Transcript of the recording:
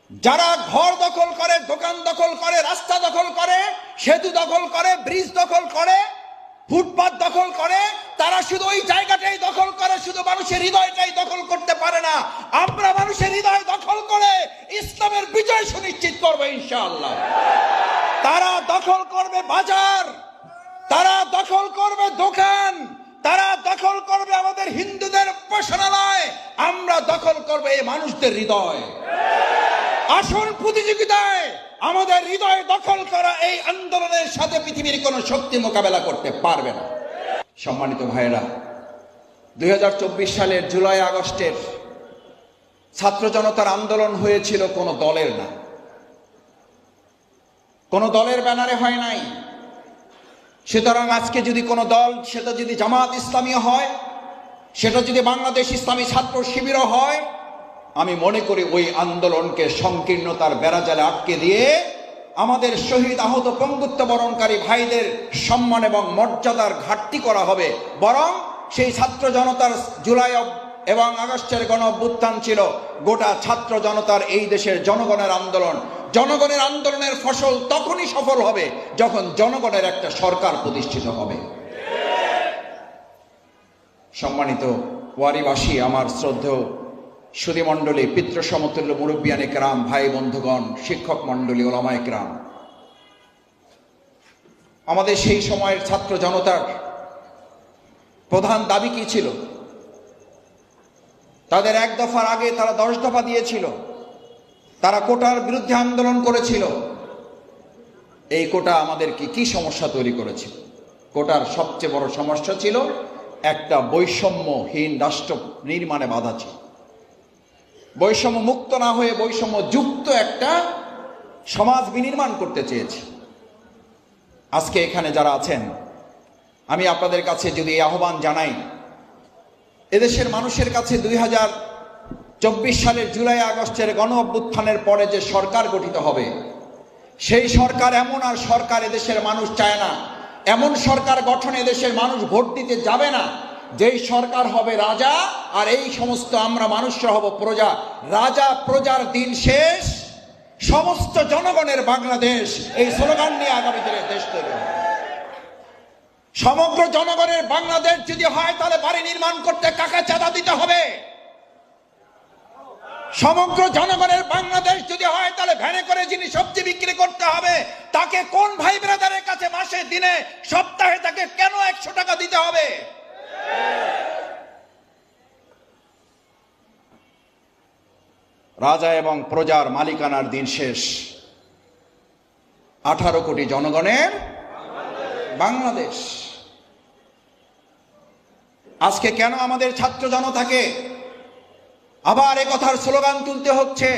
যারা ঘর দখল করে, দোকান দখল করে, রাস্তা দখল করে, সেতু দখল করে, ব্রিজ দখল করে, ফুটপাত দখল করে, তারা শুধু ওই জায়গাটাই দখল করে, শুধু মানুষের হৃদয়টাই দখল করতে পারে না। আমরা মানুষের হৃদয় দখল করে ইসলামের বিজয় সুনিশ্চিত করবো ইনশাআল্লাহ। তারা দখল করবে বাজার, তারা দখল করবে দোকান, তারা দখল করবে আমাদের হিন্দুদের উপাসনালয়, আমরা দখল করবে এই মানুষদের হৃদয়। আসল প্রতিযোগিতায় আমাদের হৃদয় দখল করা এই আন্দোলনের সাথে পৃথিবীর কোন শক্তি মোকাবেলা করতে পারবে না। সম্মানিত ভাইয়েরা, 2024 সালের জুলাই আগস্টের ছাত্র জনতার আন্দোলন হয়েছিল কোন দলের না, কোন দলের ব্যানারে হয় নাই। সুতরাং আজকে যদি কোনো দল, সেটা যদি জামাত ইসলামী হয়, সেটা যদি বাংলাদেশ ইসলামী ছাত্র শিবিরও হয়, আমি মনে করি ওই আন্দোলনকে সংকীর্ণতার বেড়াজালে আটকে দিয়ে আমাদের শহীদ আহত পঙ্গুত্ব বরণকারী ভাইদের সম্মান এবং মর্যাদার ঘাটতি করা হবে। বরং সেই ছাত্র জনতার জুলাই এবং আগস্টের গণ অভ্যুত্থান ছিল গোটা ছাত্র জনতার, এই দেশের জনগণের আন্দোলন। জনগণের আন্দোলনের ফসল তখনই সফল হবে যখন জনগণের একটা সরকার প্রতিষ্ঠিত হবে। সম্মানিত ওয়ারিবাসী, আমার শ্রদ্ধেয় সুধীমণ্ডলী, পিতৃ সমতুল্য মুরব্বিয়ানে কেরাম, ভাই বন্ধুগণ, শিক্ষক মণ্ডলী, ওলামায়ে কেরাম, আমাদের সেই সময়ের ছাত্র জনতার প্রধান দাবি কি ছিল? তাদের এক দফার আগে তারা 10 দফা দিয়েছিল। তারা কোটার বিরুদ্ধে আন্দোলন করেছিল। এই কোটা আমাদেরকে কি সমস্যা তৈরি করেছিল? কোটার সবচেয়ে বড় সমস্যা ছিল একটা বৈষম্যহীন রাষ্ট্র নির্মাণে বাধা ছিল। বৈষম্য মুক্ত না হয়ে বৈষম্য যুক্ত একটা সমাজ বিনির্মাণ করতে চেয়েছে। আজকে এখানে যারা আছেন, আমি আপনাদের কাছে যদি এই আহ্বান জানাই, এদেশের মানুষের কাছে 2024 সালের জুলাই আগস্টের গণ অভ্যুত্থানের পরে যে সরকার গঠিত হবে, সেই সরকার এমন আর সরকার এদেশের মানুষ চায় না। এমন সরকার গঠনে এদেশের মানুষ ভোট দিতে যাবে না। যেই সরকার হবে রাজা, আর এই সমস্ত আমরা মানুষরা হব প্রজা। রাজা প্রজার দিন শেষ, সমস্ত জনগণের বাংলাদেশ, এই স্লোগান নিয়ে আগামী দিনে দেশ তৈরি হবে। সমগ্র জনগণের বাংলাদেশ যদি হয়, তাহলে বাড়ি নির্মাণ করতে কাকে চাঁদা দিতে হবে? সমগ্র জনগণের বাংলাদেশ যদি হয়, তাহলে ভ্যানে করে যিনি সবজি বিক্রি করতে হবে, তাকে কোন ভাই ব্রাদারের কাছে মাসে, দিনে, সপ্তাহে তাকে কেন 100 টাকা দিতে হবে? রাজা এবং প্রজার মালিকানার দিন শেষ। 18 কোটি জনগণের বাংলাদেশ। আজকে কেন আমাদের ছাত্র জনতাকে আবার এ কথার স্লোগান তুলতে হচ্ছে?